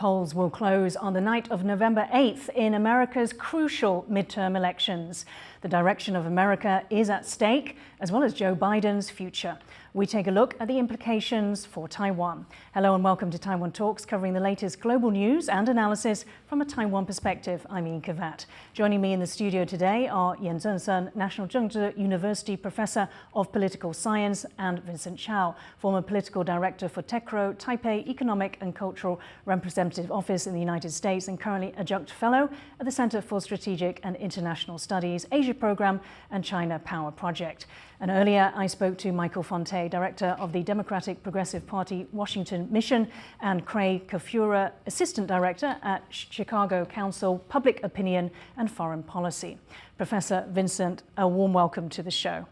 polls will close on the night of November 8th in America's crucial midterm elections. The direction of America is at stake, as well as Joe Biden's future. We take a look at the implications for Taiwan. Hello and welcome to Taiwan Talks, covering the latest global news and analysis from a Taiwan perspective. I'm Yin Khvat. Joining me in the studio today are Yen Chen-shen, National Chengchi University Professor of Political Science, and Vincent Chao, former Political Director for TECRO, Taipei Economic and Cultural Representative Office in the United States, and currently Adjunct Fellow at the Center for Strategic and International Studies, Asia Program and China Power Project. And earlier, I spoke to Michael Fonte, Director of the Democratic Progressive Party Washington Mission, and Craig Kafura, Assistant Director at Chicago Council, Public Opinion and Foreign Policy. Professor Vincent, a warm welcome to the show.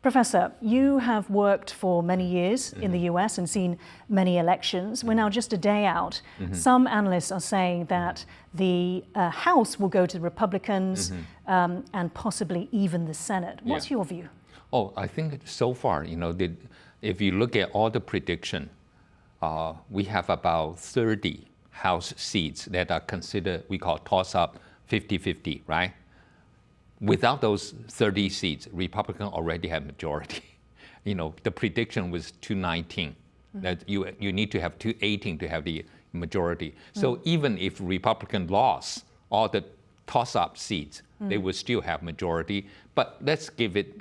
Professor, you have worked for many years in the US and seen many elections. We're now just a day out. Some analysts are saying that the House will go to the Republicans and possibly even the Senate. What's your view? Oh, I think so far, if you look at all the prediction, we have about 30 House seats that are considered, we call toss-up 50-50, right? Without those 30 seats, Republican already have majority. The prediction was 219, that you need to have 218 to have the majority. So even if Republican lost all the toss-up seats, they will still have majority. But let's give it,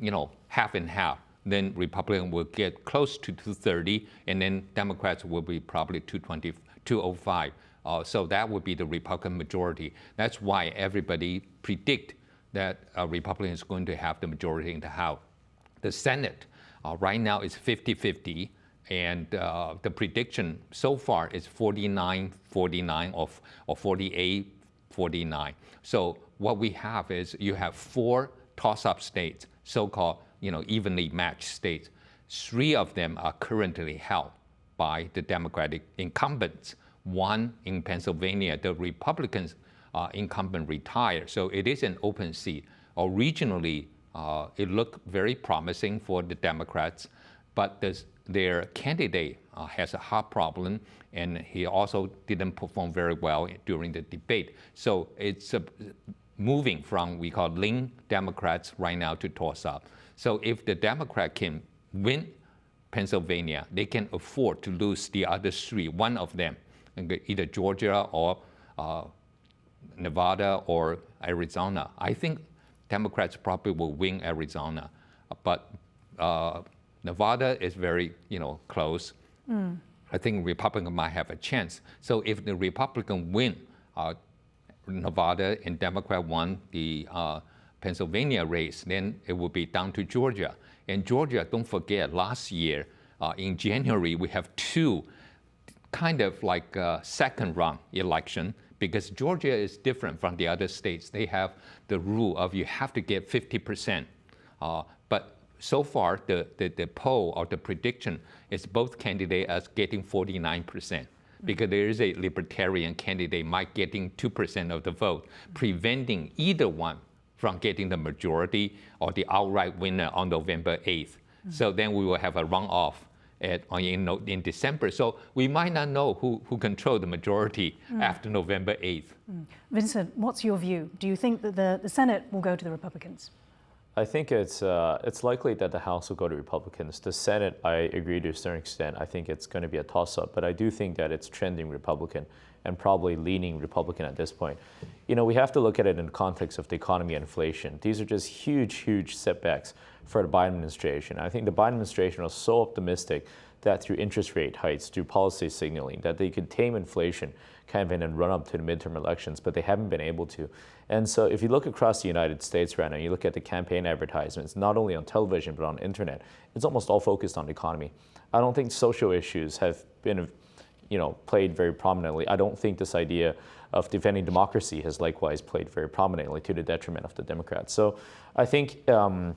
half and half. Then Republican will get close to 230, and then Democrats will be probably 220, 205. So that would be the Republican majority. That's why everybody predict that Republican is going to have the majority in the House. The Senate right now is 50-50, and the prediction so far is 49-49 or 48-49. So what we have is you have 4 toss-up states, so-called evenly matched states. 3 of them are currently held by the Democratic incumbents. 1 in Pennsylvania, the Republicans incumbent retired, so it is an open seat. Originally, it looked very promising for the Democrats, but their candidate has a heart problem, and he also didn't perform very well during the debate. So it's moving from, we call lean Democrats right now to toss-up. So if the Democrat can win Pennsylvania, they can afford to lose the other 3, one of them, either Georgia or Nevada or Arizona. I think Democrats probably will win Arizona, but Nevada is very, close. I think Republican might have a chance. So if the Republican win Nevada and Democrat won the Pennsylvania race, then it will be down to Georgia. And Georgia, don't forget, last year in January, we have 2 kind of like second round election, because Georgia is different from the other states. They have the rule of you have to get 50%. But so far, the poll or the prediction is both candidates as getting 49%, because there is a libertarian candidate might getting 2% of the vote, preventing either one from getting the majority or the outright winner on November 8th. So then we will have a runoff in December. So we might not know who control the majority after November 8th. Vincent, what's your view? Do you think that the Senate will go to the Republicans? I think it's likely that the House will go to Republicans. The Senate, I agree to a certain extent. I think it's going to be a toss-up, but I do think that it's trending Republican and probably leaning Republican at this point. We have to look at it in the context of the economy and inflation. These are just huge, huge setbacks for the Biden administration. I think the Biden administration was so optimistic that through interest rate hikes, through policy signaling, that they could tame inflation kind of in and run up to the midterm elections, but they haven't been able to. And so if you look across the United States right now, you look at the campaign advertisements, not only on television, but on internet, it's almost all focused on the economy. I don't think social issues have been played very prominently. I don't think this idea of defending democracy has likewise played very prominently to the detriment of the Democrats. So I think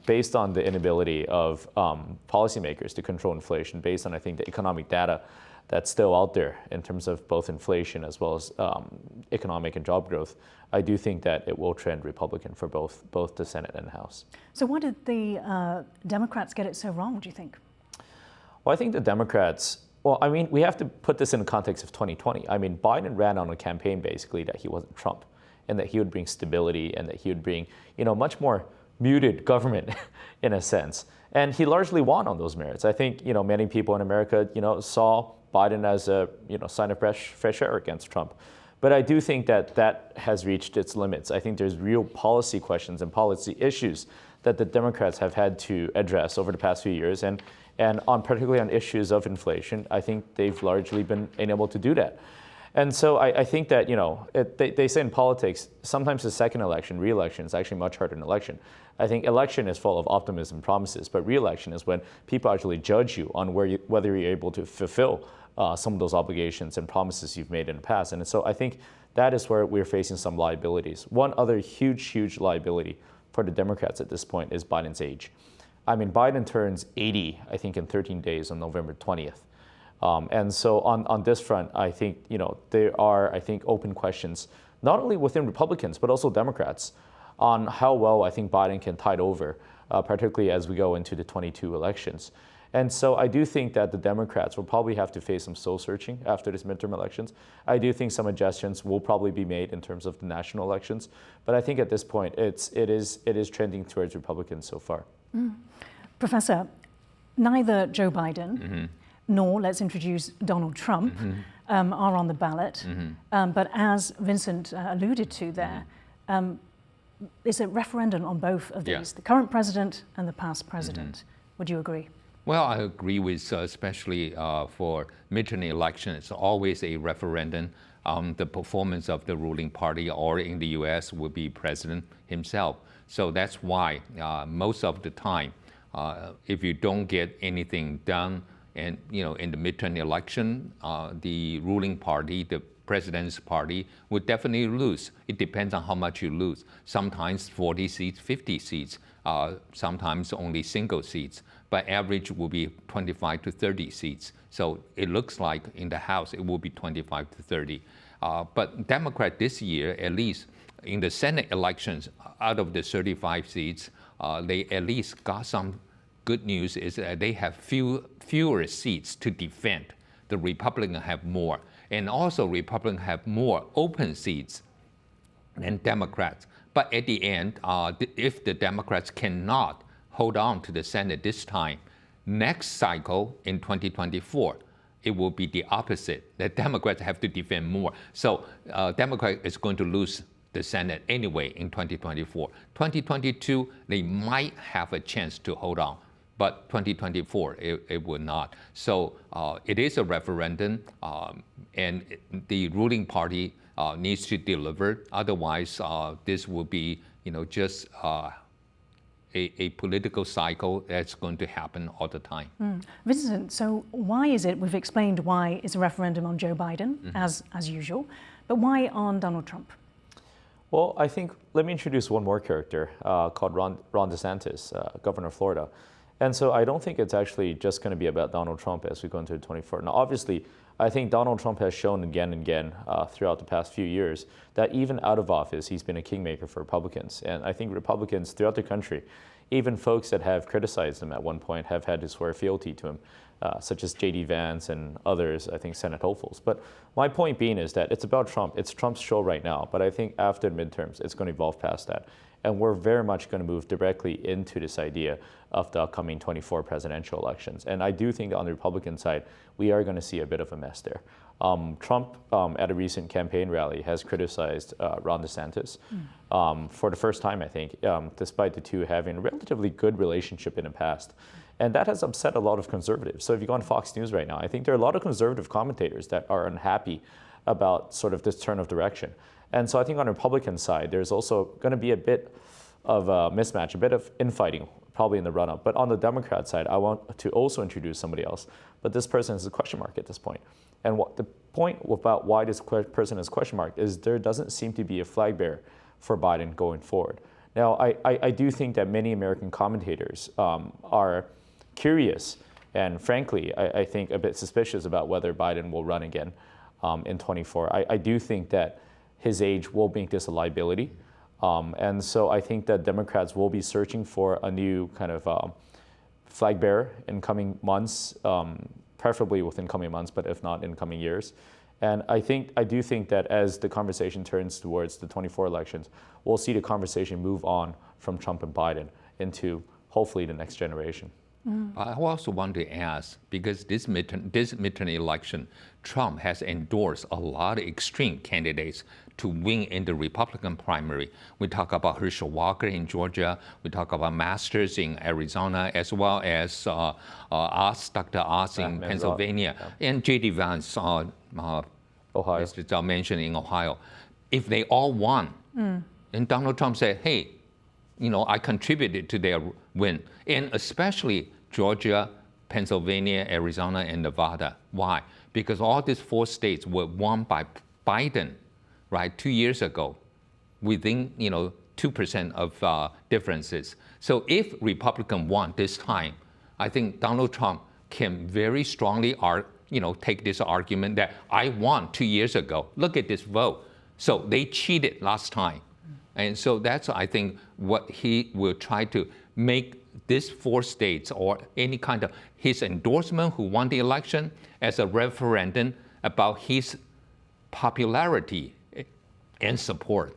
based on the inability of policymakers to control inflation, based on, I think, the economic data that's still out there in terms of both inflation as well as economic and job growth, I do think that it will trend Republican for both the Senate and the House. So why did the Democrats get it so wrong, do you think? Well, I think the Democrats Well, I mean, we have to put this in the context of 2020. I mean, Biden ran on a campaign basically that he wasn't Trump, and that he would bring stability, and that he would bring, much more muted government in a sense. And he largely won on those merits. I think, many people in America, saw Biden as a, sign of fresh air against Trump. But I do think that that has reached its limits. I think there's real policy questions and policy issues that the Democrats have had to address over the past few years. And particularly on issues of inflation, I think they've largely been able to do that. And so I think that, they say in politics, sometimes the second election, re-election, is actually much harder than election. I think election is full of optimism and promises, but re-election is when people actually judge you on whether you're able to fulfill some of those obligations and promises you've made in the past. And so I think that is where we're facing some liabilities. One other huge liability for the Democrats at this point is Biden's age. I mean, Biden turns 80, I think, in 13 days on November 20th. And so on this front, I think, there are, I think, open questions, not only within Republicans, but also Democrats, on how well I think Biden can tide over, particularly as we go into the 22 elections. And so I do think that the Democrats will probably have to face some soul searching after this midterm elections. I do think some adjustments will probably be made in terms of the national elections. But I think at this point, it is trending towards Republicans so far. Professor, neither Joe Biden nor, let's introduce, Donald Trump are on the ballot. But as Vincent alluded to there, is a referendum on both of these, the current president and the past president. Would you agree? Well, I agree with, especially for midterm election, it's always a referendum on the performance of the ruling party, or in the US would be president himself. So that's why most of the time, if you don't get anything done, and in the midterm election, the ruling party, the president's party, would definitely lose. It depends on how much you lose. Sometimes 40 seats, 50 seats, sometimes only single seats, but average will be 25 to 30 seats. So it looks like in the House, it will be 25 to 30. But Democrat this year, at least in the Senate elections, out of the 35 seats, they at least got some good news, is that they have fewer seats to defend. The Republicans have more. And also Republicans have more open seats than Democrats. But at the end, if the Democrats cannot hold on to the Senate this time, next cycle in 2024, it will be the opposite. The Democrats have to defend more. So Democrat is going to lose the Senate anyway in 2024. 2022, they might have a chance to hold on. But 2024, it will not. So it is a referendum, and the ruling party needs to deliver. Otherwise, this will be, just a political cycle that's going to happen all the time. Vincent, so why is it, we've explained why it's a referendum on Joe Biden, as usual, but why on Donald Trump? Well, I think, let me introduce one more character called Ron DeSantis, governor of Florida. And so I don't think it's actually just going to be about Donald Trump as we go into 2024. Now, obviously, I think Donald Trump has shown again and again throughout the past few years that even out of office, he's been a kingmaker for Republicans. And I think Republicans throughout the country, even folks that have criticized him at one point, have had to swear fealty to him, such as J.D. Vance and others, I think, Senate hopefuls. But my point being is that it's about Trump. It's Trump's show right now. But I think after midterms, it's going to evolve past that. And we're very much going to move directly into this idea of the upcoming 24 presidential elections. And I do think on the Republican side, we are going to see a bit of a mess there. Trump, at a recent campaign rally, has criticized Ron DeSantis for the first time, I think, despite the two having a relatively good relationship in the past. And that has upset a lot of conservatives. So if you go on Fox News right now, I think there are a lot of conservative commentators that are unhappy about sort of this turn of direction. And so I think on the Republican side, there's also going to be a bit of a mismatch, a bit of infighting, probably in the run-up. But on the Democrat side, I want to also introduce somebody else. But this person is a question mark at this point. And what the point about why this person is question mark is there doesn't seem to be a flag bearer for Biden going forward. Now, I do think that many American commentators are curious and, frankly, I think a bit suspicious about whether Biden will run again in 24. I do think that his age will make this a liability. And so I think that Democrats will be searching for a new kind of flag bearer in coming months, preferably within coming months, but if not in coming years. And I do think that as the conversation turns towards the 24 elections, we'll see the conversation move on from Trump and Biden into hopefully the next generation. I also want to ask, because this midterm election, Trump has endorsed a lot of extreme candidates to win in the Republican primary. We talk about Herschel Walker in Georgia, we talk about Masters in Arizona, as well as Dr. Oz in Pennsylvania, and J.D. Vance, Ohio. as Zhao mentioned, in Ohio. If they all won, and Donald Trump said, hey, I contributed to their win, and especially Georgia, Pennsylvania, Arizona, and Nevada. Why? Because all these 4 states were won by Biden, right, 2 years ago, within 2% of differences. So if Republican won this time, I think Donald Trump can very strongly take this argument that I won 2 years ago. Look at this vote. So they cheated last time. And so that's, I think, what he will try to make these 4 states or any kind of his endorsement who won the election as a referendum about his popularity and support.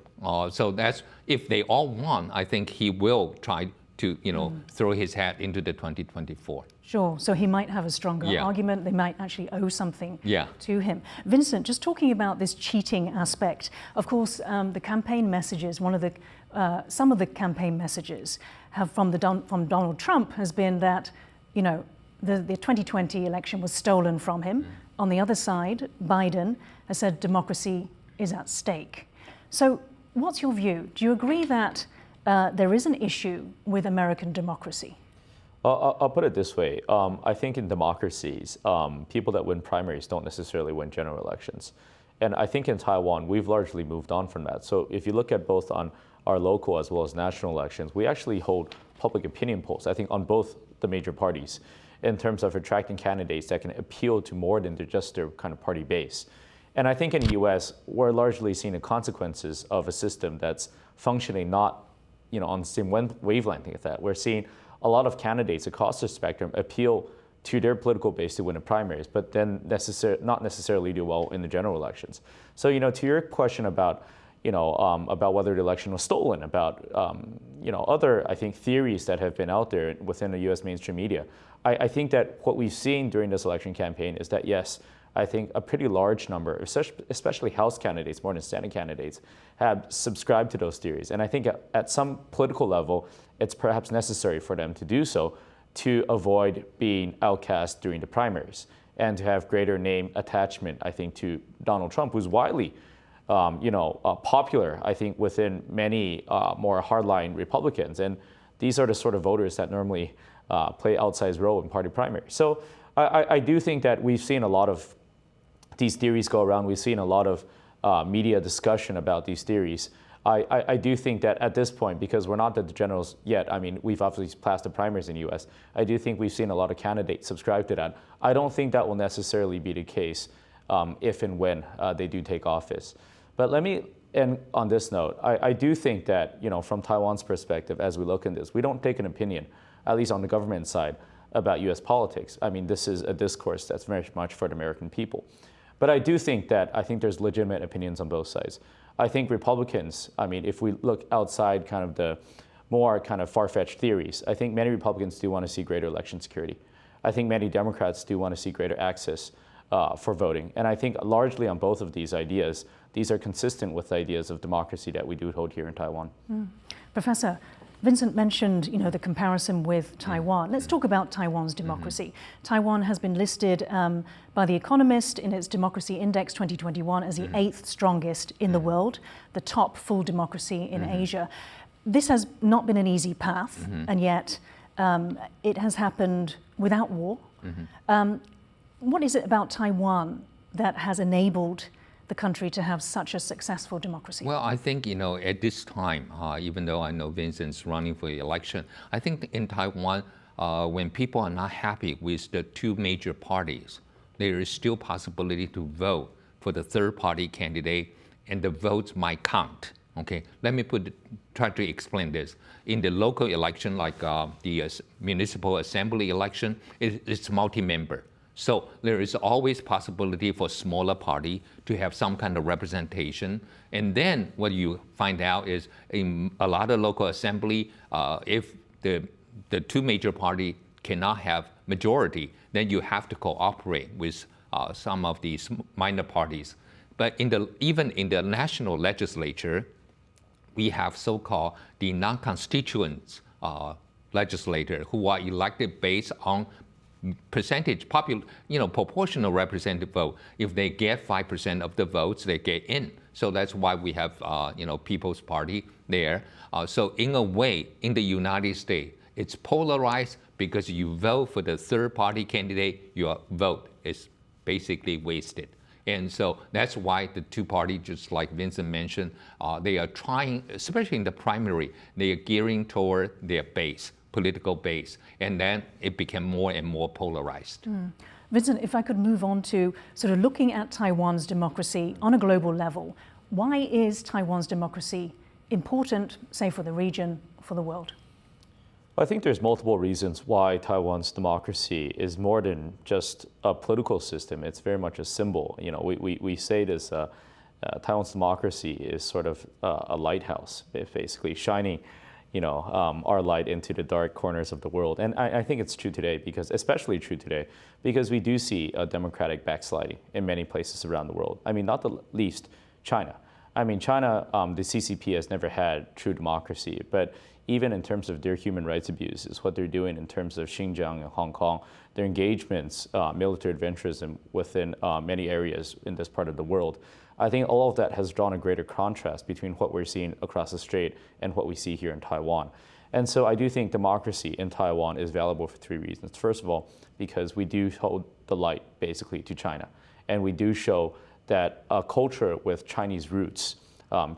So that's, if they all won, I think he will try to, throw his hat into the 2024. Sure, so he might have a stronger argument. They might actually owe something to him. Vincent, just talking about this cheating aspect, of course, the campaign messages, some of the campaign messages from Donald Trump has been that, the 2020 election was stolen from him. On the other side, Biden has said democracy is at stake. So what's your view? Do you agree that there is an issue with American democracy? I'll put it this way. I think in democracies, people that win primaries don't necessarily win general elections. And I think in Taiwan, we've largely moved on from that. So if you look at both on our local as well as national elections, we actually hold public opinion polls, I think, on both the major parties in terms of attracting candidates that can appeal to more than just their kind of party base. And I think in the US, we're largely seeing the consequences of a system that's functioning not on the same wavelength as that. We're seeing a lot of candidates across the spectrum appeal to their political base to win the primaries, but then not necessarily do well in the general elections. So, to your question about whether the election was stolen, about other, I think, theories that have been out there within the U.S. mainstream media, I think that what we've seen during this election campaign is that, yes, I think a pretty large number, especially House candidates, more than Senate candidates, have subscribed to those theories. And I think at some political level, it's perhaps necessary for them to do so to avoid being outcast during the primaries and to have greater name attachment, I think, to Donald Trump, who's widely popular, I think, within many more hardline Republicans. And these are the sort of voters that normally play outsized role in party primaries. So I do think that we've seen a lot of these theories go around. We've seen a lot of media discussion about these theories. I do think that at this point, because we're not at the generals yet, I mean, we've obviously passed the primaries in the US, I do think we've seen a lot of candidates subscribe to that. I don't think that will necessarily be the case if and when they do take office. But let me end on this note. I do think that, from Taiwan's perspective, as we look at this, we don't take an opinion, at least on the government side, about US politics. I mean, this is a discourse that's very much for the American people. But I do think that, I think there's legitimate opinions on both sides. I think Republicans, I mean, if we look outside kind of the more kind of far-fetched theories, I think many Republicans do want to see greater election security. I think many Democrats do want to see greater access for voting. And I think largely on both of these ideas, these are consistent with ideas of democracy that we do hold here in Taiwan. Professor, Vincent mentioned, the comparison with Taiwan. Let's talk about Taiwan's democracy. Taiwan has been listed by The Economist in its Democracy Index 2021 as the 8th strongest in the world, the top full democracy in Asia. This has not been an easy path, and yet it has happened without war. What is it about Taiwan that has enabled the country to have such a successful democracy? Well, I think, at this time, even though I know Vincent's running for the election, I think in Taiwan, when people are not happy with the 2 major parties, there is still possibility to vote for the third party candidate, and the votes might count. Okay, let me try to explain this. In the local election, like the municipal assembly election, it's multi-member. So there is always possibility for smaller party to have some kind of representation. And then what you find out is in a lot of local assembly, if the two major party cannot have majority, then you have to cooperate with some of these minor parties. But even in the national legislature, we have so-called the non-constituent legislator who are elected based on percentage, proportional representative vote. If they get 5% of the votes, they get in. So that's why we have, People's Party there. So in a way, in the United States, it's polarized because you vote for the third-party candidate, your vote is basically wasted. And so that's why the two parties, just like Vincent mentioned, they are trying, especially in the primary, they are gearing toward their base, political base, and then it became more and more polarized. Vincent, if I could move on to sort of looking at Taiwan's democracy on a global level, why is Taiwan's democracy important, say, for the region, for the world? I think there's multiple reasons why Taiwan's democracy is more than just a political system. It's very much a symbol. We say this, Taiwan's democracy is sort of a lighthouse, basically shining, our light into the dark corners of the world. And I think it's true today, especially true today, because we do see a democratic backsliding in many places around the world. I mean, not the least China. I mean, China, the CCP has never had true democracy, but even in terms of their human rights abuses, what they're doing in terms of Xinjiang and Hong Kong, their engagements, military adventurism within many areas in this part of the world, I think all of that has drawn a greater contrast between what we're seeing across the strait and what we see here in Taiwan. And so I do think democracy in Taiwan is valuable for three reasons. First of all, because we do hold the light basically to China, and we do show that a culture with Chinese roots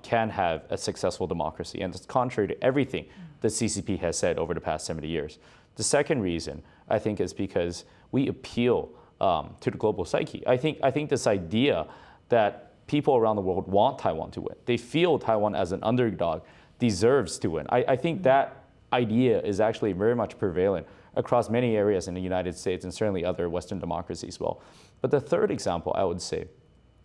can have a successful democracy, and it's contrary to everything the CCP has said over the past 70 years. The second reason, I think, is because we appeal to the global psyche. I think this idea that people around the world want Taiwan to win, they feel Taiwan as an underdog deserves to win. I think that idea is actually very much prevalent across many areas in the United States and certainly other Western democracies as well. But the third example, I would say,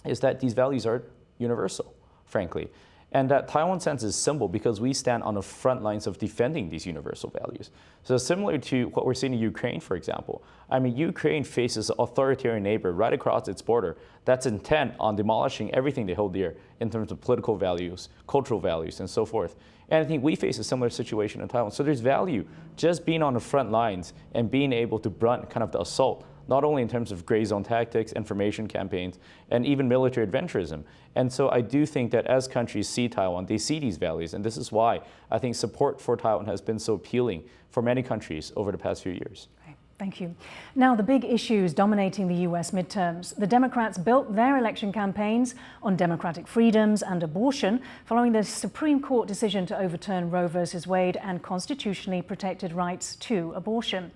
is that these values are universal, frankly. And that Taiwan stands as a symbol because we stand on the front lines of defending these universal values. So similar to what we're seeing in Ukraine, for example. I mean, Ukraine faces an authoritarian neighbor right across its border that's intent on demolishing everything they hold dear in terms of political values, cultural values, and so forth. And I think we face a similar situation in Taiwan. So there's value just being on the front lines and being able to brunt kind of the assault, not only in terms of gray zone tactics, information campaigns, and even military adventurism. And so I do think that as countries see Taiwan, they see these values. And this is why I think support for Taiwan has been so appealing for many countries over the past few years. Right. Thank you. Now, the big issues dominating the US midterms. The Democrats built their election campaigns on democratic freedoms and abortion following the Supreme Court decision to overturn Roe versus Wade and constitutionally protected rights to abortion.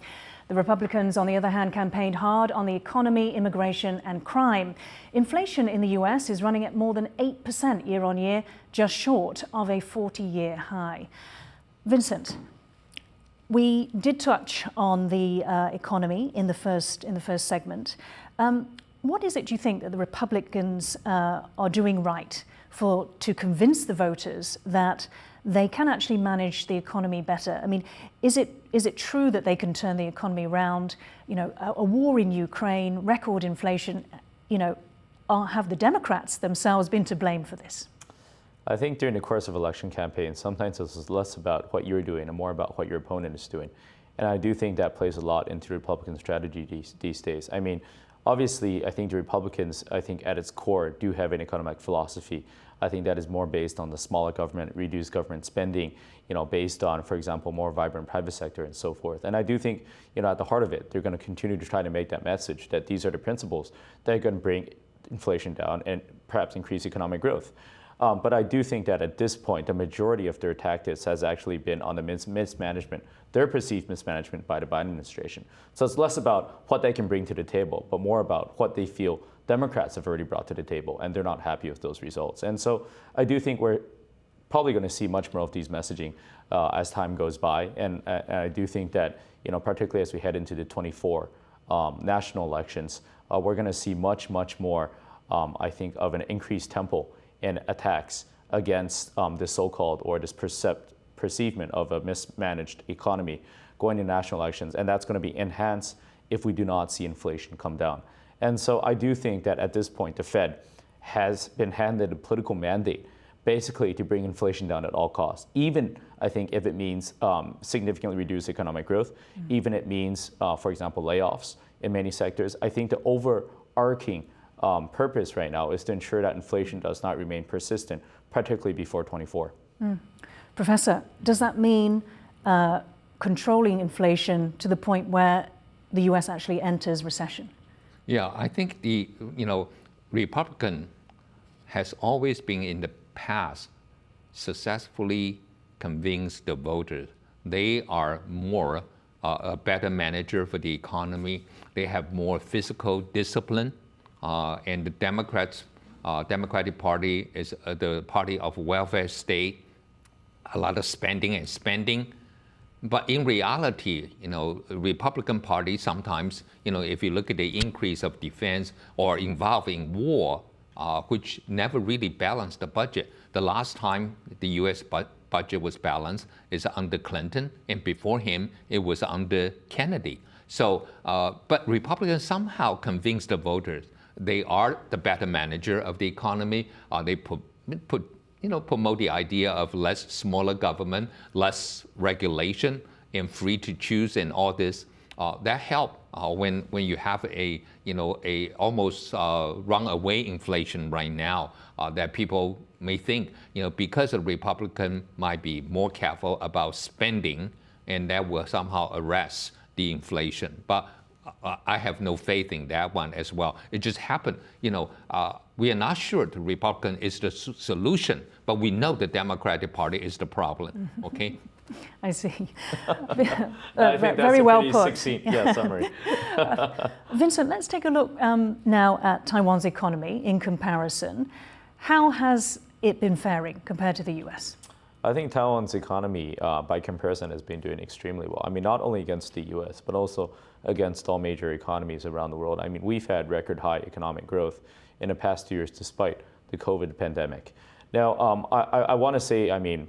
The Republicans, on the other hand, campaigned hard on the economy, immigration and crime. Inflation in the US is running at more than 8% year on year, just short of a 40-year high. Vincent, we did touch on the economy in the first segment. What is it, do you think, that the Republicans are doing right to convince the voters that they can actually manage the economy better? I mean, is it true that they can turn the economy around? A war in Ukraine, record inflation, have the Democrats themselves been to blame for this? I think during the course of election campaigns, sometimes it's less about what you're doing and more about what your opponent is doing. And I do think that plays a lot into Republican strategy these days. I mean, obviously, I think the Republicans, at its core, do have an economic philosophy. I think that is more based on the smaller government, reduced government spending, based on, for example, more vibrant private sector and so forth. And I do think, at the heart of it, they're going to continue to try to make that message that these are the principles that are going to bring inflation down and perhaps increase economic growth. But I do think that at this point, the majority of their tactics has actually been on the mismanagement, their perceived mismanagement by the Biden administration. So it's less about what they can bring to the table, but more about what they feel Democrats have already brought to the table, and they're not happy with those results. And so I do think we're probably going to see much more of these messaging as time goes by. And I do think that, particularly as we head into the 24 national elections, we're going to see much more, I think, of an increased tempo in attacks against this so-called or this perceivement of a mismanaged economy going to national elections, and that's going to be enhanced if we do not see inflation come down. And so I do think that at this point, the Fed has been handed a political mandate basically to bring inflation down at all costs, even I think if it means significantly reduce economic growth, even it means, for example, layoffs in many sectors. I think the overarching purpose right now is to ensure that inflation does not remain persistent, particularly before 24. Professor, does that mean controlling inflation to the point where the US actually enters recession? Yeah, I think the Republican has always been in the past successfully convinced the voters they are more a better manager for the economy. They have more fiscal discipline, and the Democratic Party is the party of welfare state, a lot of spending. But in reality, Republican Party sometimes, if you look at the increase of defense or involving war, which never really balanced the budget. The last time the U.S. budget was balanced is under Clinton, and before him, it was under Kennedy. So, but Republicans somehow convinced the voters they are the better manager of the economy. They promote the idea of less smaller government, less regulation, and free to choose, and all this. That help when you have a almost runaway inflation right now, that people may think because a Republican might be more careful about spending, and that will somehow arrest the inflation. But I have no faith in that one as well. It just happened. We are not sure the Republican is the solution, but we know the Democratic Party is the problem. Okay. I see. I think that's very a well pretty put. succinct summary. Vincent, let's take a look now at Taiwan's economy in comparison. How has it been faring compared to the US? I think Taiwan's economy, by comparison, has been doing extremely well. I mean, not only against the US, but also against all major economies around the world. I mean, we've had record high economic growth in the past 2 years despite the COVID pandemic. Now, I want to say, I mean,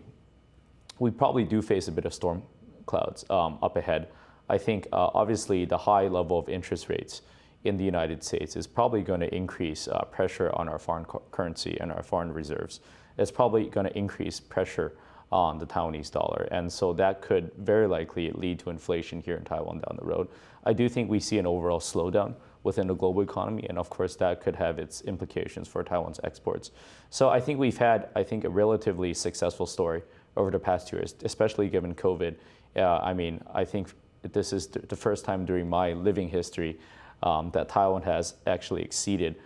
we probably do face a bit of storm clouds up ahead. I think obviously the high level of interest rates in the United States is probably going to increase pressure on our foreign currency and our foreign reserves. It's probably going to increase pressure on the Taiwanese dollar. And so that could very likely lead to inflation here in Taiwan down the road. I do think we see an overall slowdown within the global economy, and of course that could have its implications for Taiwan's exports. So I think we've had, a relatively successful story over the past 2 years, especially given COVID. I mean, I think this is the first time during my living history that Taiwan has actually exceeded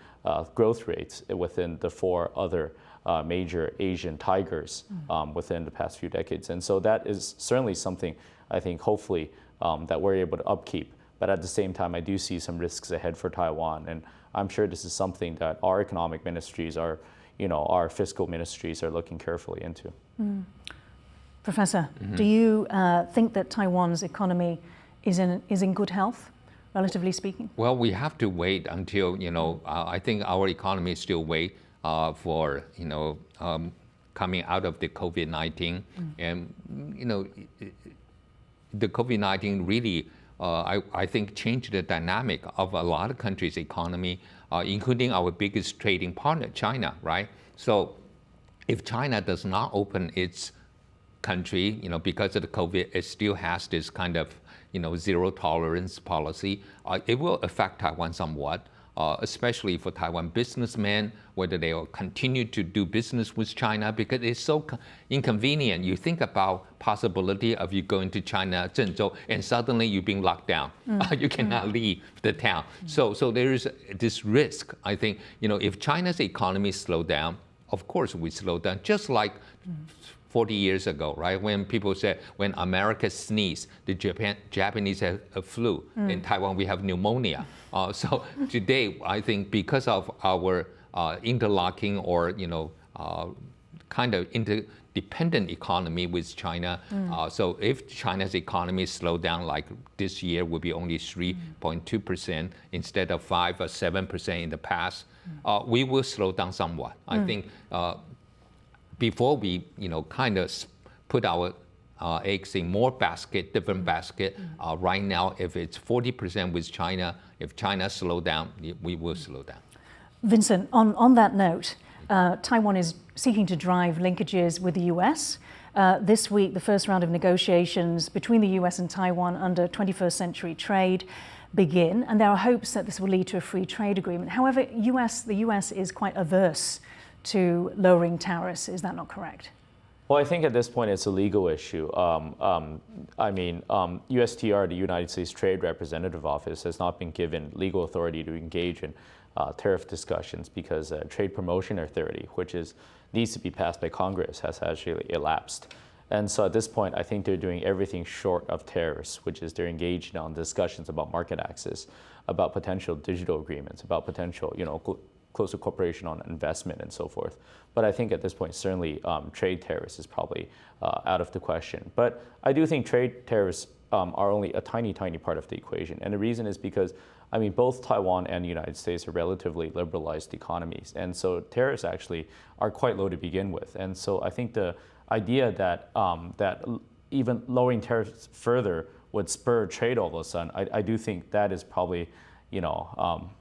growth rates within the 4 other major Asian tigers within the past few decades. And so that is certainly something I think hopefully that we're able to upkeep. But at the same time, I do see some risks ahead for Taiwan. And I'm sure this is something that our economic ministries, our fiscal ministries are looking carefully into. Professor, do you think that Taiwan's economy is in good health, relatively speaking? Well, we have to wait until, I think our economy still wait for, coming out of the COVID-19. And, the COVID-19 really, I think, changed the dynamic of a lot of countries' economy, including our biggest trading partner, China, right? So if China does not open its country, because of the COVID, it still has this kind of, zero tolerance policy. It will affect Taiwan somewhat, especially for Taiwan businessmen, whether they will continue to do business with China, because it's so inconvenient. You think about possibility of you going to China, Zhengzhou, and suddenly you're being locked down. You cannot leave the town. So there is this risk. I think, if China's economy slow down, of course we slow down, just like 40 years ago, right? When people said, when America sneezed, the Japanese have a flu. In Taiwan, we have pneumonia. So today, I think because of our interlocking or, kind of interdependent economy with China. So if China's economy slow down, like this year will be only 3.2% instead of 5 or 7% in the past, we will slow down somewhat. I think before we, kind of put our eggs in more different basket. Right now, if it's 40% with China, if China slow down, we will slow down. Vincent, on that note, Taiwan is seeking to drive linkages with the US. This week, the first round of negotiations between the US and Taiwan under 21st century trade begin, and there are hopes that this will lead to a free trade agreement. However, the US is quite averse to lowering tariffs. Is that not correct? Well, I think at this point it's a legal issue. USTR, the United States Trade Representative Office, has not been given legal authority to engage in tariff discussions because Trade Promotion Authority, which needs to be passed by Congress, has actually elapsed. And so at this point, I think they're doing everything short of tariffs, which is they're engaged on discussions about market access, about potential digital agreements, about potential, closer cooperation on investment and so forth. But I think at this point, certainly trade tariffs is probably out of the question. But I do think trade tariffs are only a tiny, tiny part of the equation. And the reason is because, both Taiwan and the United States are relatively liberalized economies. And so tariffs actually are quite low to begin with. And so I think the idea that, that even lowering tariffs further would spur trade all of a sudden, I do think that is probably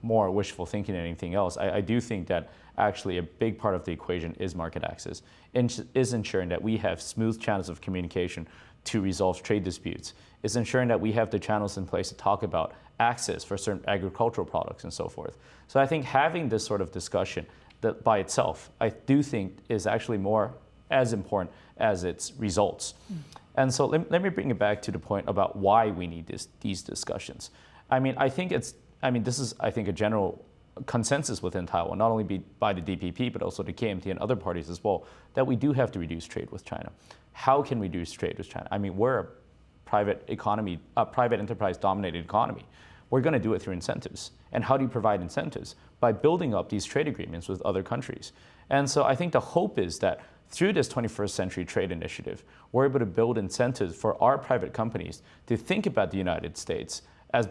more wishful thinking than anything else. I do think that actually a big part of the equation is market access, is ensuring that we have smooth channels of communication to resolve trade disputes, is ensuring that we have the channels in place to talk about access for certain agricultural products and so forth. So I think having this sort of discussion that by itself, I do think is actually more as important as its results. And so let me bring it back to the point about why we need these discussions. I think this is a general consensus within Taiwan, not only by the DPP, but also the KMT and other parties as well, that we do have to reduce trade with China. How can we reduce trade with China? We're a private economy, a private enterprise dominated economy. We're going to do it through incentives. And how do you provide incentives? By building up these trade agreements with other countries. And so I think the hope is that through this 21st century trade initiative, we're able to build incentives for our private companies to think about the United States as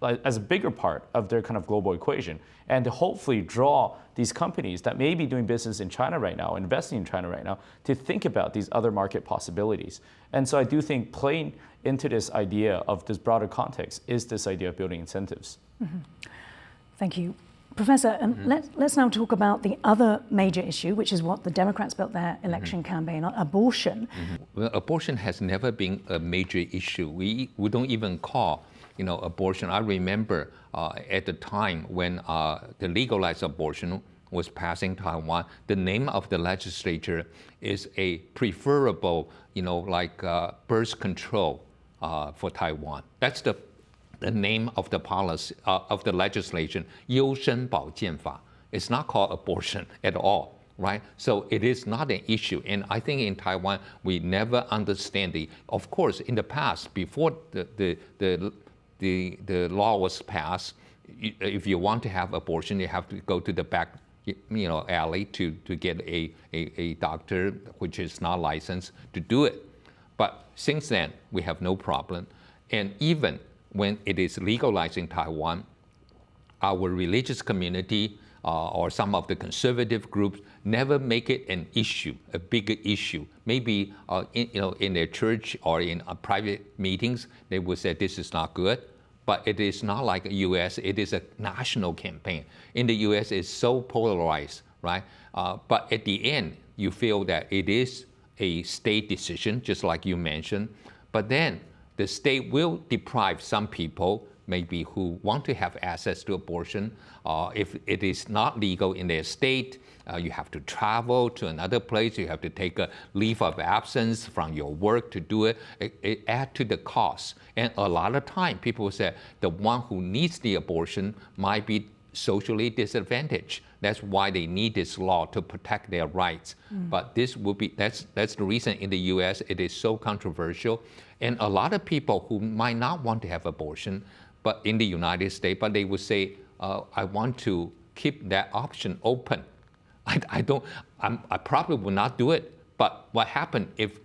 a bigger part of their kind of global equation, and to hopefully draw these companies that may be doing business in China right now, investing in China right now, to think about these other market possibilities. And so I do think playing into this idea of this broader context is this idea of building incentives. Thank you. Professor, let's now talk about the other major issue, which is what the Democrats built their election campaign on, abortion. Well, abortion has never been a major issue. We don't even call abortion. I remember at the time when the legalized abortion was passing Taiwan, the name of the legislature is a preferable, birth control for Taiwan. That's the name of the policy of the legislation, 优生保健法. It's not called abortion at all, right? So it is not an issue. And I think in Taiwan, we never understand of course, in the past, before the law was passed, if you want to have abortion, you have to go to the back, alley to get a doctor which is not licensed to do it. But since then, we have no problem. And even when it is legalized in Taiwan, our religious community or some of the conservative groups never make it an issue, a bigger issue. Maybe in their church or in private meetings, they would say this is not good. But it is not like the U.S. It is a national campaign. In the U.S., it's so polarized, right? But at the end, you feel that it is a state decision, just like you mentioned. But then the state will deprive some people, maybe who want to have access to abortion. If it is not legal in their state, you have to travel to another place. You have to take a leave of absence from your work to do it. It adds to the cost. And a lot of time, people say the one who needs the abortion might be socially disadvantaged. That's why they need this law to protect their rights. But this will be, that's the reason in the US it is so controversial. And a lot of people who might not want to have abortion, but in the United States, but they would say, I want to keep that option open I don't, I probably will not do it. But what happened if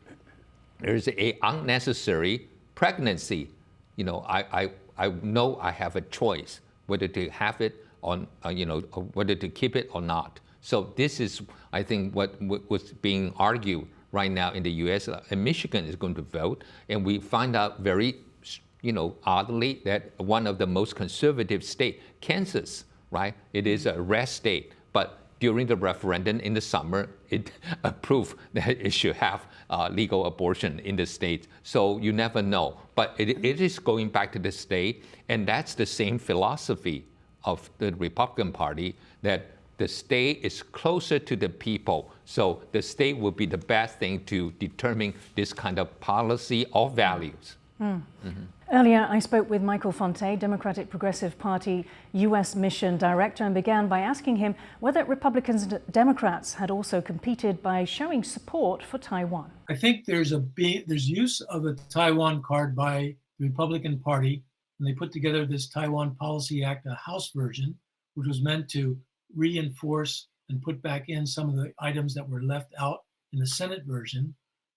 there's a unnecessary pregnancy? You know, I know I have a choice whether to have it on, whether to keep it or not. So this is, I think, what was being argued right now in the U.S. And Michigan is going to vote, and we find out very, oddly that one of the most conservative states, Kansas, right? It is a red state, but during the referendum in the summer, it approved that it should have legal abortion in the state. So you never know. But it is going back to the state, and that's the same philosophy of the Republican Party, that the state is closer to the people. So the state will be the best thing to determine this kind of policy or values. Earlier, I spoke with Michael Fonte, Democratic Progressive Party U.S. Mission Director, and began by asking him whether Republicans and Democrats had also competed by showing support for Taiwan. I think there's use of a Taiwan card by the Republican Party, and they put together this Taiwan Policy Act, a House version, which was meant to reinforce and put back in some of the items that were left out in the Senate version.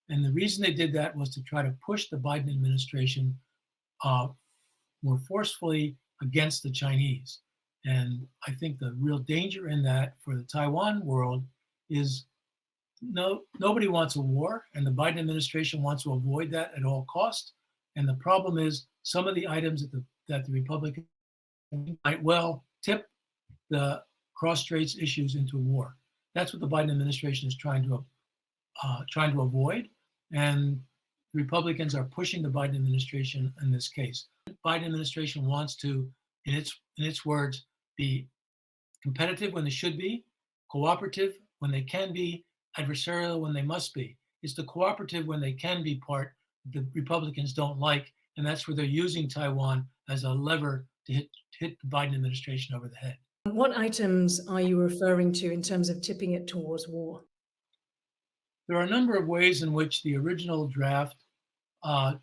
And the reason they did that was to try to push the Biden administration more forcefully against the Chinese. And I think the real danger in that for the Taiwan world is nobody wants a war, and the Biden administration wants to avoid that at all costs. And the problem is some of the items that the Republicans might well tip the cross-straits issues into war. That's what the Biden administration is trying to avoid. And Republicans are pushing the Biden administration in this case. The Biden administration wants to, in its words, be competitive when they should be, cooperative when they can be, adversarial when they must be. It's the cooperative when they can be part the Republicans don't like, and that's where they're using Taiwan as a lever to hit the Biden administration over the head. What items are you referring to in terms of tipping it towards war? There are a number of ways in which the original draft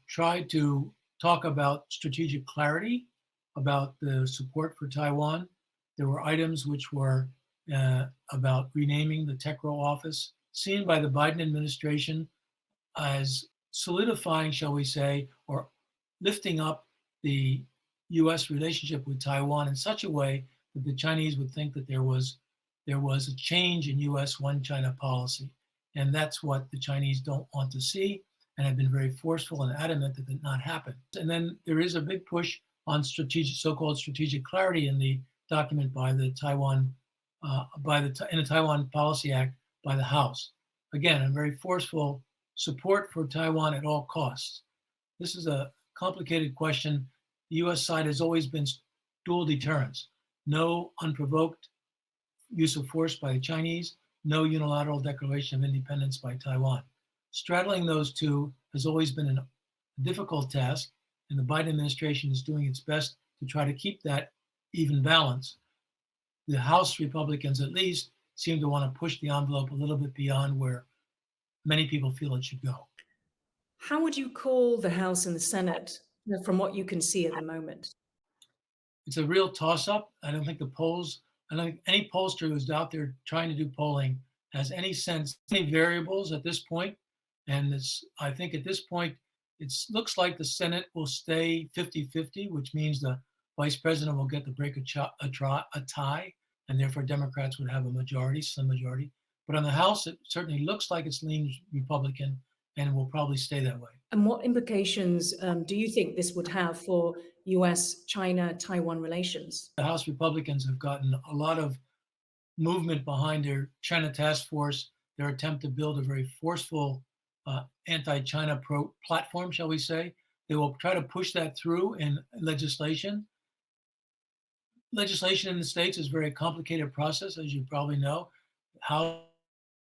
tried to talk about strategic clarity, about the support for Taiwan. There were items which were about renaming the TECRO office, seen by the Biden administration as solidifying, shall we say, or lifting up the U.S. relationship with Taiwan in such a way that the Chinese would think that there was a change in U.S. one China policy. And that's what the Chinese don't want to see, and have been very forceful and adamant that it not happen. And then there is a big push on so-called strategic clarity in the document by the Taiwan, in the Taiwan Policy Act by the House. Again, a very forceful support for Taiwan at all costs. This is a complicated question. The U.S. side has always been dual deterrence. No unprovoked use of force by the Chinese, no unilateral declaration of independence by Taiwan. Straddling those two has always been a difficult task, and the Biden administration is doing its best to try to keep that even balance. The House Republicans, at least, seem to want to push the envelope a little bit beyond where many people feel it should go. How would you call the House and the Senate from what you can see at the moment? It's a real toss-up. I don't think any pollster who's out there trying to do polling has any sense, any variables at this point. And I think at this point, it looks like the Senate will stay 50-50, which means the vice president will get to break a tie, and therefore Democrats would have a majority, some majority. But on the House, it certainly looks like it's leaning Republican, and it will probably stay that way. And what implications do you think this would have for US-China-Taiwan relations? The House Republicans have gotten a lot of movement behind their China task force, their attempt to build a very forceful anti-China platform, shall we say. They will try to push that through in legislation. Legislation in the States is a very complicated process, as you probably know.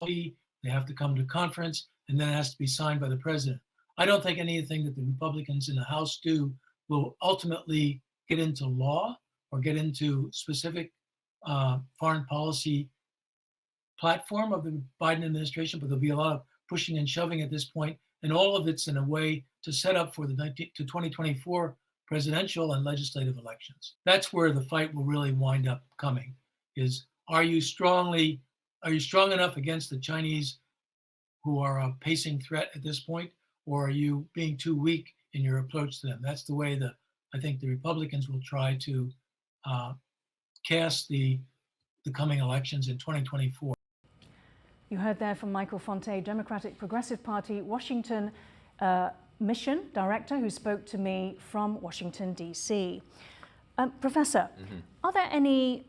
They have to come to conference, and then it has to be signed by the president. I don't think anything that the Republicans in the House do will ultimately get into law or get into specific foreign policy platform of the Biden administration, but there'll be a lot of pushing and shoving at this point, and all of it's in a way to set up for the 2024 presidential and legislative elections. That's where the fight will really wind up coming, is are you strongly are you strong enough against the Chinese, who are a pacing threat at this point, or are you being too weak in your approach to them? That's the way I think the Republicans will try to cast the coming elections in 2024. You heard there from Michael Fonte, Democratic Progressive Party, Washington Mission Director, who spoke to me from Washington, D.C. Professor, are there any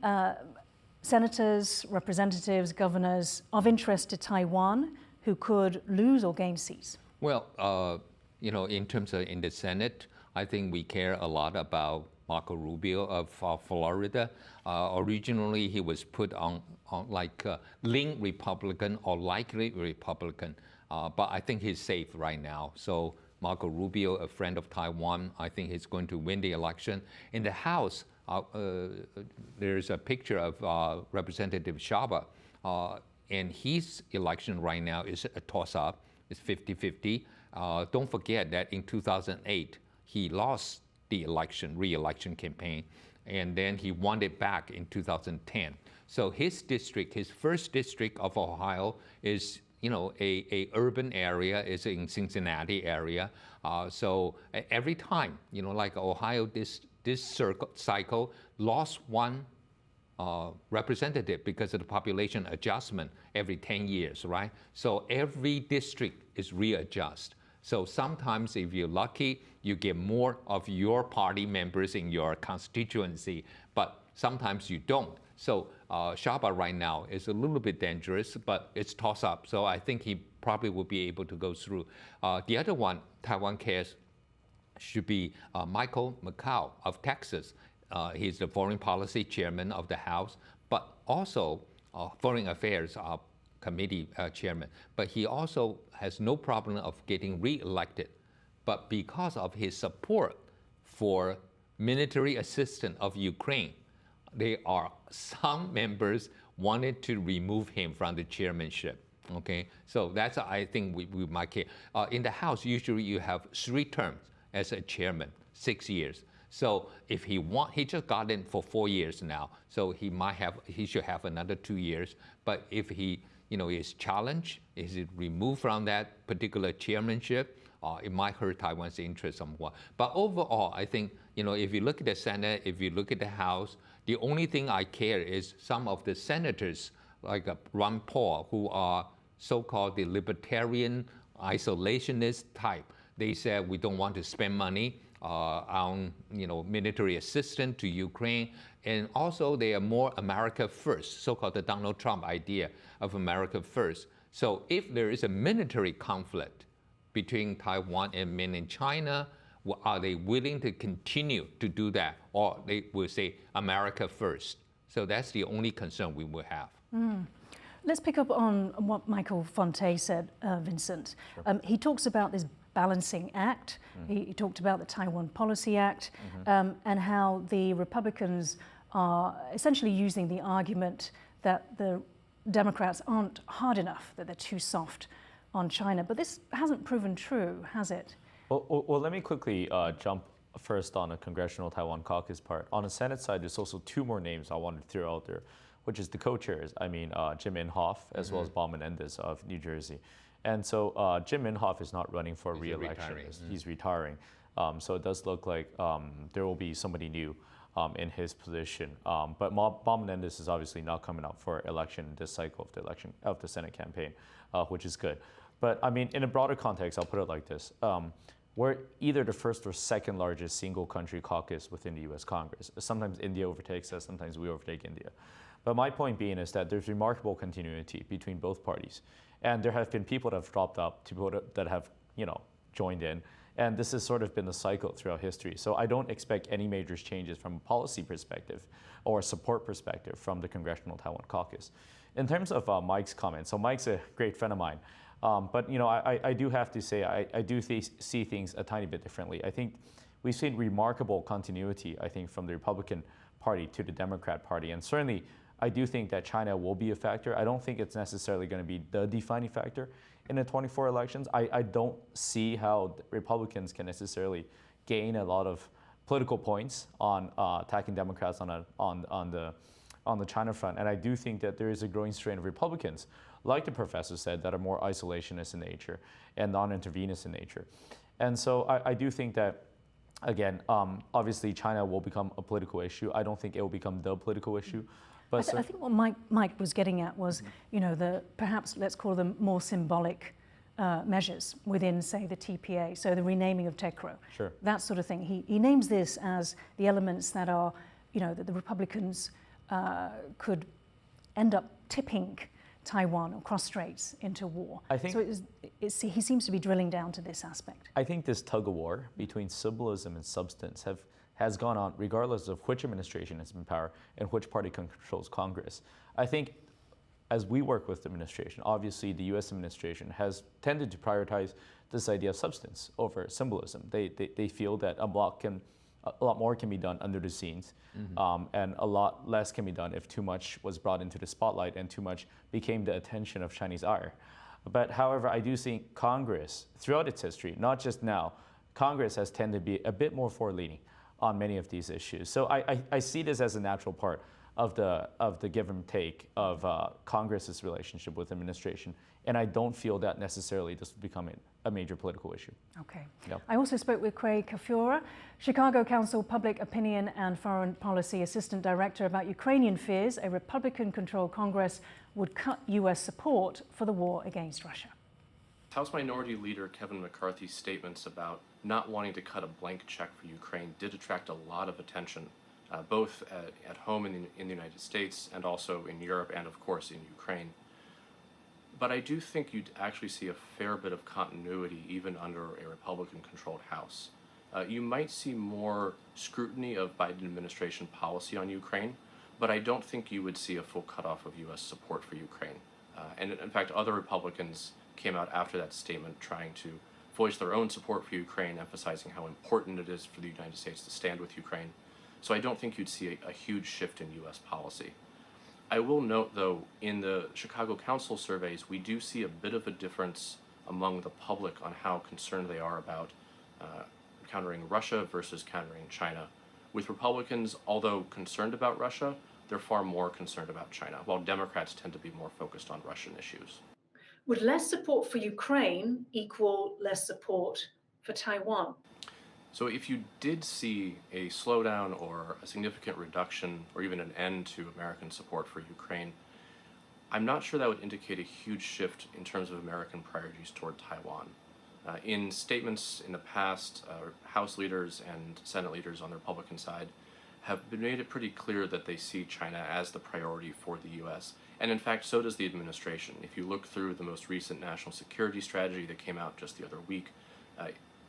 senators, representatives, governors of interest to Taiwan who could lose or gain seats? Well, you know, in terms of in the Senate, I think we care a lot about Marco Rubio of Florida. Originally, he was put on like lean Republican or likely Republican, but I think he's safe right now. So Marco Rubio, a friend of Taiwan, I think he's going to win the election. In the House, there's a picture of Representative Shaba, and his election right now is a toss-up. It's 50-50. Don't forget that in 2008, he lost the re-election campaign, and then he won it back in 2010. So his district, his first district of Ohio is, you know, a urban area, is in Cincinnati area. So every time, you know, like Ohio, this cycle lost one representative because of the population adjustment every 10 years, right? So every district is readjust. So sometimes if you're lucky, you get more of your party members in your constituency, but sometimes you don't. So Shaba right now is a little bit dangerous, but it's toss up. So I think he probably will be able to go through. The other one, Taiwan cares, should be Michael McCaul of Texas. He's the Foreign Policy Chairman of the House, but also Foreign Affairs Committee Chairman. But he also has no problem of getting re-elected. But because of his support for military assistance of Ukraine, there are some members wanted to remove him from the chairmanship. Okay, so that's, I think we might care. In the House, usually you have 3 terms as a chairman, 6 years. So if he just got in for 4 years now, so he should have another 2 years. But if he, you know, is challenged, is it removed from that particular chairmanship, it might hurt Taiwan's interest somewhat. But overall, I think, you know, if you look at the Senate, if you look at the House, the only thing I care is some of the senators, like Ron Paul, who are so-called the libertarian isolationist type. They said we don't want to spend money on, you know, military assistance to Ukraine, and also they are more America first, so-called the Donald Trump idea of America first. So if there is a military conflict between Taiwan and mainland China, are they willing to continue to do that, or they will say America first? So that's the only concern we will have. Let's pick up on what Michael Fonte said, Vincent. Sure. He talks about this balancing act. He talked about the Taiwan Policy Act, and how the Republicans are essentially using the argument that the Democrats aren't hard enough, that they're too soft on China. But this hasn't proven true, has it? Well, let me quickly jump first on the Congressional Taiwan Caucus part. On the Senate side, there's also 2 more names I wanted to throw out there, which is the co-chairs. I mean, Jim Inhofe, as well as Bob Menendez of New Jersey. And so Jim Inhofe is not running for re-election. He's retiring. So it does look like there will be somebody new in his position. But Bob Menendez is obviously not coming up for election this cycle of the Senate campaign, which is good. But I mean, in a broader context, I'll put it like this. We're either the first or second largest single country caucus within the US Congress. Sometimes India overtakes us, sometimes we overtake India. But my point being is that there's remarkable continuity between both parties. And there have been people that have dropped up, people that have, you know, joined in. And this has sort of been the cycle throughout history. So I don't expect any major changes from a policy perspective or a support perspective from the Congressional Taiwan Caucus. In terms of Mike's comment, so Mike's a great friend of mine. But you know, I do have to say, I do see things a tiny bit differently. I think we've seen remarkable continuity, I think, from the Republican Party to the Democrat Party. And certainly, I do think that China will be a factor. I don't think it's necessarily going to be the defining factor in the 24 elections. I don't see how Republicans can necessarily gain a lot of political points on attacking Democrats on the on the China front. And I do think that there is a growing strain of Republicans, like the professor said, that are more isolationist in nature and non-intervenist in nature. And so I do think that, again, obviously China will become a political issue. I don't think it will become the political issue. But I think what Mike was getting at was, you know, the perhaps let's call them more symbolic measures within, say, the TPA. So the renaming of TECRO, sure, that sort of thing. He names this as the elements that are, you know, that the Republicans could end up tipping Taiwan or cross-straits into war. I think so he seems to be drilling down to this aspect. I think this tug-of-war between symbolism and substance has gone on regardless of which administration is in power and which party controls Congress. I think as we work with the administration, obviously the US administration has tended to prioritize this idea of substance over symbolism. They feel that a lot more can be done under the scenes, and a lot less can be done if too much was brought into the spotlight and too much became the attention of Chinese ire. But however, I do think Congress, throughout its history, not just now, Congress has tended to be a bit more forward-leaning on many of these issues. So I see this as a natural part of the give and take of Congress's relationship with administration, and I don't feel that necessarily this will become a major political issue. Okay. Yep. I also spoke with Craig Kafura, Chicago Council Public Opinion and Foreign Policy Assistant Director, about Ukrainian fears a Republican-controlled Congress would cut US support for the war against Russia. House Minority Leader Kevin McCarthy's statements about not wanting to cut a blank check for Ukraine did attract a lot of attention, both at home in the United States and also in Europe and, of course, in Ukraine. But I do think you'd actually see a fair bit of continuity even under a Republican-controlled House. You might see more scrutiny of Biden administration policy on Ukraine, but I don't think you would see a full cutoff of U.S. support for Ukraine. And in fact, other Republicans came out after that statement trying to voice their own support for Ukraine, emphasizing how important it is for the United States to stand with Ukraine. So I don't think you'd see a huge shift in U.S. policy. I will note, though, in the Chicago Council surveys, we do see a bit of a difference among the public on how concerned they are about countering Russia versus countering China. With Republicans, although concerned about Russia, they're far more concerned about China, while Democrats tend to be more focused on Russian issues. Would less support for Ukraine equal less support for Taiwan? So if you did see a slowdown or a significant reduction or even an end to American support for Ukraine, I'm not sure that would indicate a huge shift in terms of American priorities toward Taiwan. In statements in the past, House leaders and Senate leaders on the Republican side have made it pretty clear that they see China as the priority for the U.S. And in fact, so does the administration. If you look through the most recent national security strategy that came out just the other week,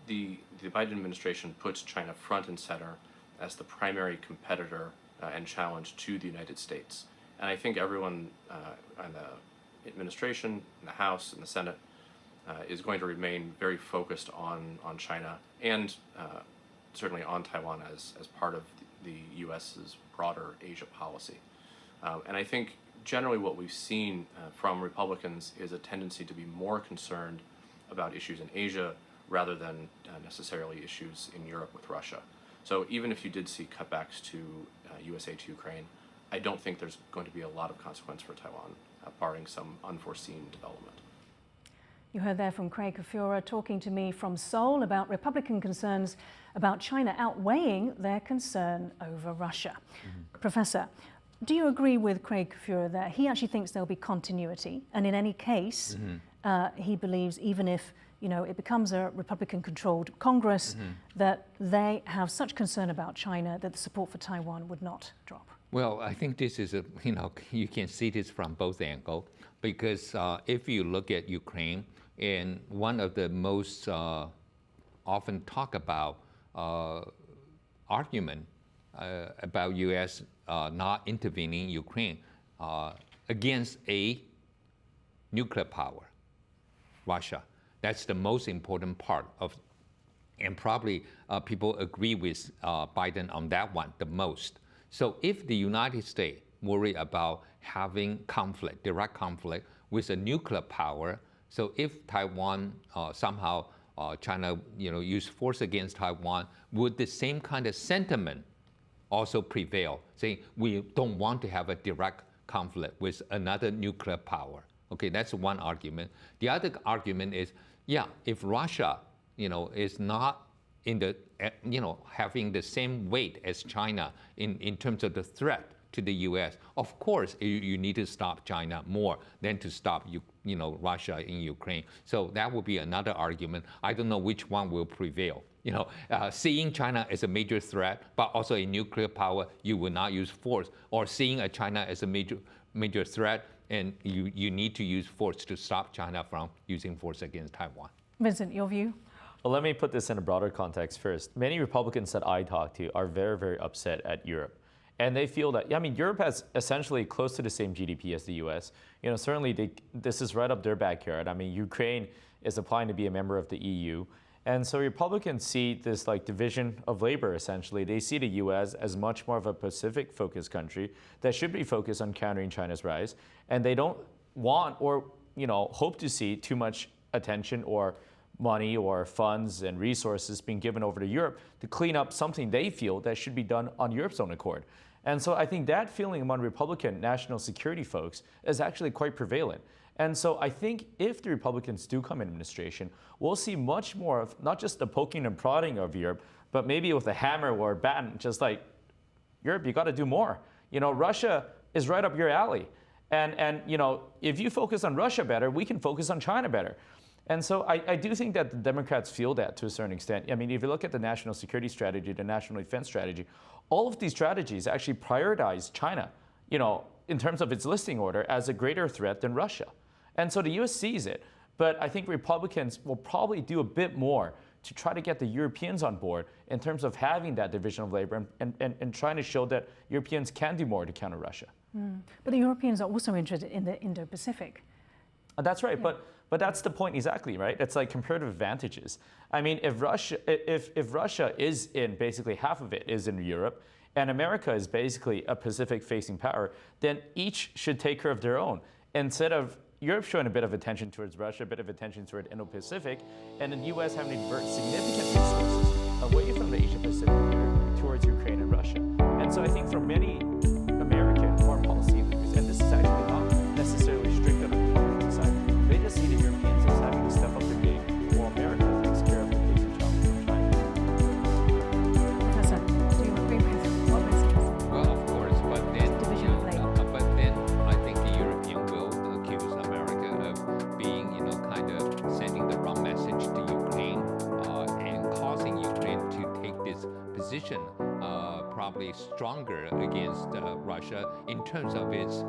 the Biden administration puts China front and center as the primary competitor and challenge to the United States. And I think everyone in the administration, in the House, and the Senate is going to remain very focused on China and certainly on Taiwan as part of the U.S.'s broader Asia policy. And I think generally what we've seen from Republicans is a tendency to be more concerned about issues in Asia rather than necessarily issues in Europe with Russia. So even if you did see cutbacks to US aid to Ukraine, I don't think there's going to be a lot of consequence for Taiwan, barring some unforeseen development. You heard there from Craig Kafura talking to me from Seoul about Republican concerns about China outweighing their concern over Russia. Professor, do you agree with Craig Kafura that he actually thinks there'll be continuity, and in any case, he believes even if it becomes a Republican-controlled Congress, that they have such concern about China that the support for Taiwan would not drop? Well, I think this is you can see this from both angles, because if you look at Ukraine, and one of the most often talked about argument about U.S. Not intervening in Ukraine against a nuclear power, Russia. That's the most important part of, and probably people agree with Biden on that one the most. So if the United States worry about having conflict, direct conflict with a nuclear power, so if Taiwan somehow China use force against Taiwan, would the same kind of sentiment also prevail, saying we don't want to have a direct conflict with another nuclear power. Okay, that's one argument. The other argument is, yeah, if Russia, is not in the, having the same weight as China in terms of the threat to the U.S., of course, you need to stop China more than to stop Russia in Ukraine. So that would be another argument. I don't know which one will prevail. Seeing China as a major threat, but also a nuclear power, you will not use force, or seeing China as a major threat, and you need to use force to stop China from using force against Taiwan. Vincent, your view? Well, let me put this in a broader context first. Many Republicans that I talk to are very, very upset at Europe. And they feel that, Europe has essentially close to the same GDP as the US. Certainly this is right up their backyard. Ukraine is applying to be a member of the EU. And so Republicans see this division of labor, essentially. They see the US as much more of a Pacific-focused country that should be focused on countering China's rise. And they don't want or, hope to see too much attention or money or funds and resources being given over to Europe to clean up something they feel that should be done on Europe's own accord. And so I think that feeling among Republican national security folks is actually quite prevalent. And so I think if the Republicans do come in administration, we'll see much more of not just the poking and prodding of Europe, but maybe with a hammer or a baton, just like, Europe, you got to do more. Russia is right up your alley. And if you focus on Russia better, we can focus on China better. And so I do think that the Democrats feel that to a certain extent. If you look at the national security strategy, the national defense strategy, all of these strategies actually prioritize China, in terms of its listing order as a greater threat than Russia. And so the US sees it. But I think Republicans will probably do a bit more to try to get the Europeans on board in terms of having that division of labor and trying to show that Europeans can do more to counter Russia. But the Europeans are also interested in the Indo-Pacific. That's right, but that's the point exactly, right? It's like comparative advantages. If Russia is in, basically half of it is in Europe, and America is basically a Pacific-facing power, then each should take care of their own. Instead of Europe showing a bit of attention towards Russia, a bit of attention toward Indo-Pacific, and the U.S. having to divert significant resources away from the Asia-Pacific area towards Ukraine and Russia. And so I think for many American foreign policy leaders, and this is actually not necessarily strict on the Republican side, they just see the Europeans as having to step up their game while America takes care of the basic challenges of China. Professor, do you agree with what this is? Well, of course, but then, Division of labor. but then I think the European will accuse America of being, kind of sending the wrong message to Ukraine and causing Ukraine to take this position probably stronger against Russia in terms of its,